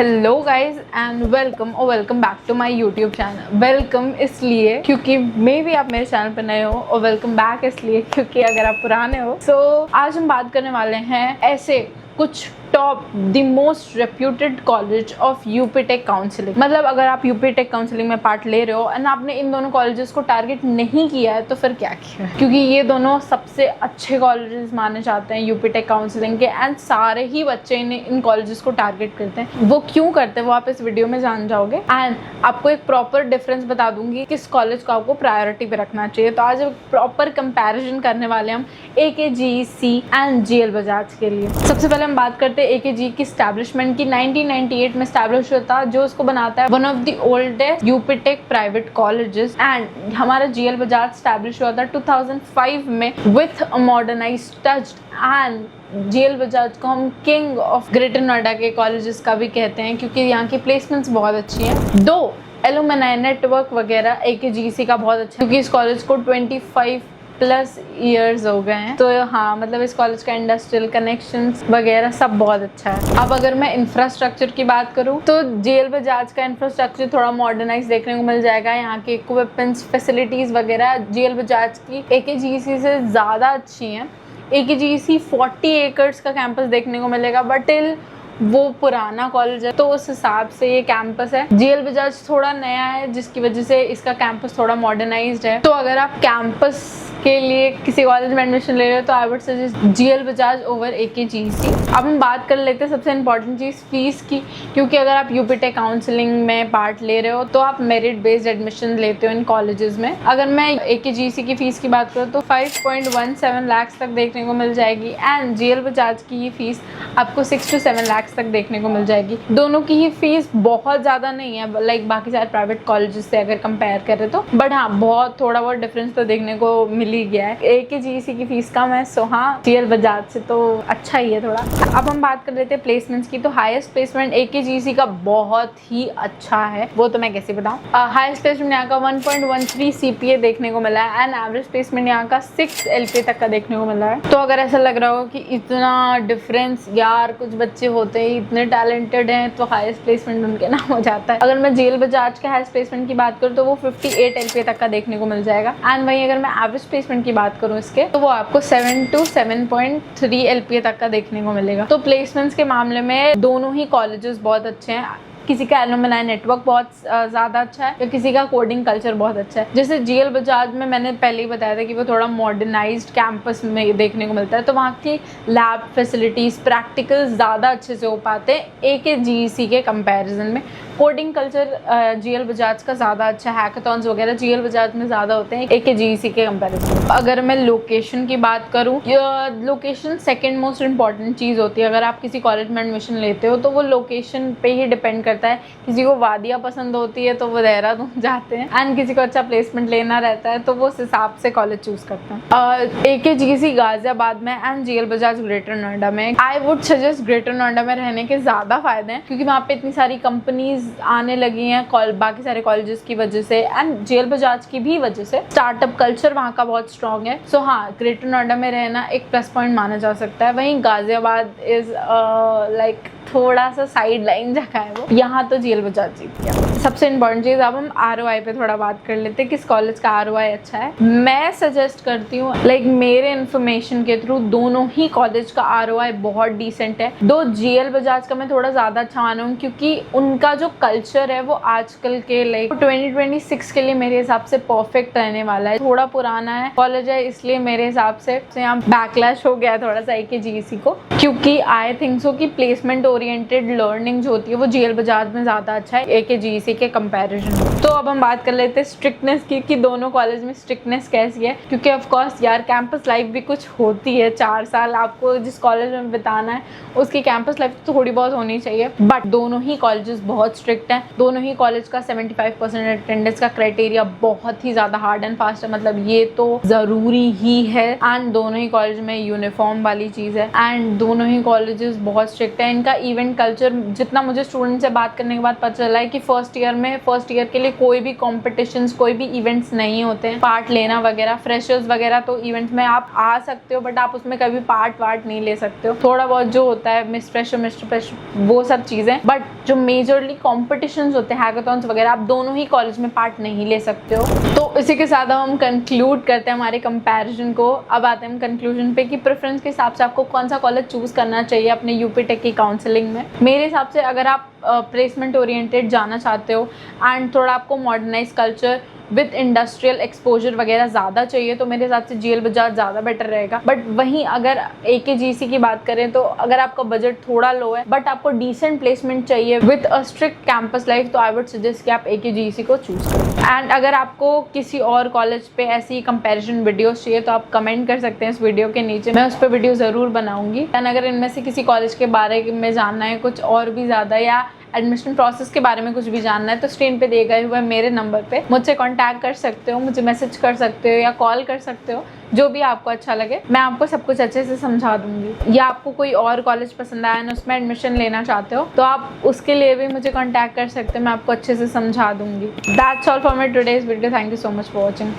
Hello guys and welcome back to my YouTube channel. Welcome इसलिए क्योंकि मे भी आप मेरे चैनल पर नए हो, और वेलकम बैक इसलिए क्योंकि अगर आप पुराने हो। आज हम बात करने वाले हैं ऐसे कुछ top the most reputed college of UP tech counselling. मतलब अगर आप यूपी टेक काउंसलिंग में पार्ट ले रहे हो एंड आपने इन दोनों कॉलेजेस को टारगेट नहीं किया है तो फिर क्या किया है, क्योंकि ये दोनों सबसे अच्छे कॉलेजेस माने जाते हैं यूपी टेक काउंसलिंग के, एंड सारे ही बच्चे इन कॉलेजेस को टारगेट करते हैं। वो क्यों करते हैं वो आप इस वीडियो में जान जाओगे, एंड आपको एक प्रॉपर डिफरेंस बता दूंगी किस कॉलेज को आपको प्रायोरिटी पे रखना चाहिए। तो आज प्रॉपर कंपैरिजन करने वाले हम AKGC एंड GL बजाज के लिए। सबसे पहले हम बात करते हैं AKG की स्टैब्लिशमेंट की। 1998 में स्टैब्लिश हुआ था, जो उसको बनाता है one of the oldest UP tech private colleges. And हमारा GL बजाज स्टैब्लिश हुआ था 2005 में with a modernised touch. And GL Bajaj को हम किंग ऑफ ग्रेटर नोएडा के कॉलेजेस का भी कहते हैं, क्योंकि यहाँ की प्लेसमेंट्स बहुत अच्छी हैं। दो एलुमनाई नेटवर्क वगैरह AKGC का बहुत अच्छा है, क्योंकि इस कॉलेज को 25+ ईयर्स हो गए हैं। तो हाँ, मतलब इस कॉलेज का इंडस्ट्रियल कनेक्शंस वगैरह सब बहुत अच्छा है। अब अगर मैं इंफ्रास्ट्रक्चर की बात करूँ तो GL बजाज का इंफ्रास्ट्रक्चर थोड़ा मॉडर्नाइज देखने को मिल जाएगा। यहाँ के इक्विपमेंट्स, फैसिलिटीज़ वगैरह GL बजाज की AKGC से ज़्यादा अच्छी हैं। AKGC 40 एकर्स का कैंपस देखने को मिलेगा, बट टिल वो पुराना कॉलेज है तो उस हिसाब से ये कैंपस है। GL बजाज थोड़ा नया है, जिसकी वजह से इसका कैंपस थोड़ा मॉडर्नाइज्ड है। तो अगर आप कैंपस के लिए किसी कॉलेज में एडमिशन ले रहे हो तो आई would suggest GL Bajaj over AKGC। अब हम बात कर लेते हैं सबसे इंपॉर्टेंट चीज़ फीस की, क्योंकि अगर आप यूपी टेक काउंसलिंग में पार्ट ले रहे हो तो आप मेरिट बेस्ड एडमिशन लेते हो इन कॉलेजेस में। अगर मैं AKGC की फ़ीस की बात करूँ तो 5.17 लाख तक देखने को मिल जाएगी, एंड GL बजाज की ये फीस आपको 6 to 7 लाख तक देखने को मिल जाएगी। दोनों की ही फीस बहुत ज़्यादा नहीं है, लाइक बाकी सारे प्राइवेट कॉलेजेस से अगर कंपेयर करें तो, बट हाँ बहुत थोड़ा बहुत डिफरेंस तो देखने को मिल ही गया है। AKGC की फीस कम है, सो हाँ GL बजाज से तो अच्छा ही है थोड़ा। अब हम बात कर लेते हैं प्लेसमेंट्स की। तो हाईएस्ट प्लेसमेंट AKGC का बहुत ही अच्छा है, वो तो मैं कैसे बताऊँ। हाईएस्ट प्लेसमेंट यहाँ का 1.13 CPA देखने को मिला है, एंड एवरेज प्लेसमेंट यहाँ का 6 LPA तक का देखने को मिला है। तो अगर ऐसा लग रहा हो कि इतना डिफरेंस यार, कुछ बच्चे होते हैं इतने टैलेंटेड हैं तो हाईएस्ट प्लेसमेंट उनके नाम हो जाता है। अगर मैं GL बजाज के हाईएस्ट प्लेसमेंट की बात करूँ तो वो 58 LPA तक का देखने को मिल जाएगा, एंड वहीं अगर मैं एवरेज प्लेसमेंट की बात करूँ इसके तो वो आपको 7 to 7.3 LPA तक का देखने को मिलेगा। तो प्लेसमेंट्स के मामले में दोनों ही कॉलेजेस बहुत अच्छे हैं। किसी का एलुमनाई नेटवर्क बहुत ज़्यादा अच्छा है, या किसी का कोडिंग कल्चर बहुत अच्छा है। जैसे GL बजाज में मैंने पहले ही बताया था कि वो थोड़ा मॉडर्नाइज्ड कैंपस में देखने को मिलता है, तो वहाँ की लैब फैसिलिटीज़, प्रैक्टिकल्स ज़्यादा अच्छे से हो पाते हैं AKGC के कंपैरिजन में। कोडिंग कल्चर GL बजाज का ज़्यादा अच्छा है, हैकाथॉन्स वगैरह GL बजाज में ज़्यादा होते हैं AKGC के कंपैरिजन। अगर मैं लोकेशन की बात करूँ, लोकेशन सेकेंड मोस्ट इम्पॉर्टेंट चीज़ होती है। अगर आप किसी कॉलेज में एडमिशन लेते हो तो वो लोकेशन पे ही डिपेंड करता है। किसी को वादियाँ पसंद होती है तो वो देहरादून जाते हैं, एंड किसी को अच्छा प्लेसमेंट लेना रहता है तो वो उस हिसाब से कॉलेज चूज करते हैं। AKGC गाजियाबाद में and GL Bajaj Greater Noida में। I would suggest Greater Noida में रहने के ज़्यादा फायदे हैं, क्योंकि वहाँ पे इतनी सारी कंपनीज आने लगी हैं बाकी सारे कॉलेजेस की वजह से, एंड GL बजाज की भी वजह से। स्टार्टअप कल्चर वहाँ का बहुत स्ट्रॉन्ग है, सो हाँ ग्रेटर नोएडा में रहना एक प्लस पॉइंट माना जा सकता है। वहीं गाजियाबाद इज लाइक थोड़ा सा साइड लाइन जगह है वो, यहाँ तो GL बजाज जीत गया। सबसे इम्पॉर्टेंट चीज़, अब हम ROI पे थोड़ा बात कर लेते हैं, किस कॉलेज का ROI अच्छा है। मैं सजेस्ट करती हूँ, लाइक मेरे इन्फॉर्मेशन के थ्रू दोनों ही कॉलेज का ROI बहुत डिसेंट है। दो GL बजाज का मैं थोड़ा ज़्यादा अच्छा मानूँ, क्योंकि उनका जो कल्चर है वो आजकल के लाइक 2026 के लिए मेरे हिसाब से परफेक्ट रहने वाला है। थोड़ा पुराना है कॉलेज है, इसलिए मेरे हिसाब से यहाँ बैकलैश हो गया थोड़ा सा AKGC को, क्योंकि आई थिंक सो कि प्लेसमेंट ओरिएंटेड लर्निंग जो होती है वो GL बजाज में ज़्यादा अच्छा है AKGC के कंपैरिजन। तो अब हम बात कर लेते हैं स्ट्रिक्टनेस की, कि दोनों कॉलेज में स्ट्रिक्टनेस कैसी है, क्योंकि ऑफ कोर्स यार कैंपस लाइफ भी कुछ होती है। 4 साल आपको जिस कॉलेज में बिताना है उसकी कैंपस लाइफ तो थोड़ी बहुत होनी चाहिए, बट दोनों ही कॉलेजेस बहुत स्ट्रिक्ट हैं। दोनों ही कॉलेज का 75% अटेंडेंस का क्राइटेरिया बहुत ही ज़्यादा हार्ड एंड फास्ट है, मतलब ये तो ज़रूरी ही है। एंड दोनों ही कॉलेज में यूनिफॉर्म वाली चीज़ है, एंड दोनों ही कॉलेजेस बहुत स्ट्रिक्ट है। इनका इवेंट कल्चर, जितना मुझे स्टूडेंट से बात करने के बाद पता चला है कि फर्स्ट ईयर के लिए कोई भी कॉम्पिटिशन्स, कोई भी इवेंट्स नहीं होते हैं पार्ट लेना वगैरह। फ्रेशर्स वगैरह तो इवेंट्स में आप आ सकते हो, बट आप उसमें कभी पार्ट नहीं ले सकते हो। थोड़ा बहुत जो होता है मिस फ्रेशर, मिस्टर फ्रेशर, वो सब चीज़ें, बट जो मेजरली कॉम्पिटिशन्स होते हैं, हैकाथॉन्स वगैरह, आप दोनों ही कॉलेज में पार्ट नहीं ले सकते हो। तो इसी के साथ हम कंक्लूड करते हैं हमारे कंपैरिजन को। अब आते हैं हम कंक्लूजन पे कि प्रेफरेंस के हिसाब से आपको कौन सा कॉलेज चूज़ करना चाहिए अपने यूपी टेक की काउंसलिंग में। मेरे हिसाब से अगर आप प्लेसमेंट ओरिएंटेड जाना चाहते हो एंड थोड़ा आपको modernise culture with industrial exposure वगैरह ज़्यादा चाहिए, तो मेरे हिसाब से जीएल बजाज ज़्यादा बेटर रहेगा। बट वहीं अगर AKGC की बात करें तो अगर आपका बजट थोड़ा लो है बट आपको डिसेंट प्लेसमेंट चाहिए with a strict campus life, तो आई वुड सजेस्ट कि आप AKGC को चूज़ करें। एंड अगर आपको किसी और कॉलेज पे ऐसी कंपैरिजन वीडियोस चाहिए तो आप कमेंट कर सकते हैं इस वीडियो के नीचे, मैं उस पर वीडियो ज़रूर बनाऊंगी। एंड अगर इनमें से किसी कॉलेज के बारे में जानना है कुछ और भी ज़्यादा, या एडमिशन प्रोसेस के बारे में कुछ भी जानना है, तो स्क्रीन पे दिए गए हुए मेरे नंबर पे मुझसे कांटेक्ट कर सकते हो, मुझे मैसेज कर सकते हो या कॉल कर सकते हो, जो भी आपको अच्छा लगे। मैं आपको सब कुछ अच्छे से समझा दूंगी। या आपको कोई और कॉलेज पसंद आया ना, उसमें एडमिशन लेना चाहते हो, तो आप उसके लिए भी मुझे कांटेक्ट कर सकते हो, मैं आपको अच्छे से समझा दूंगी। That's all for my today's video. Thank you so much for watching.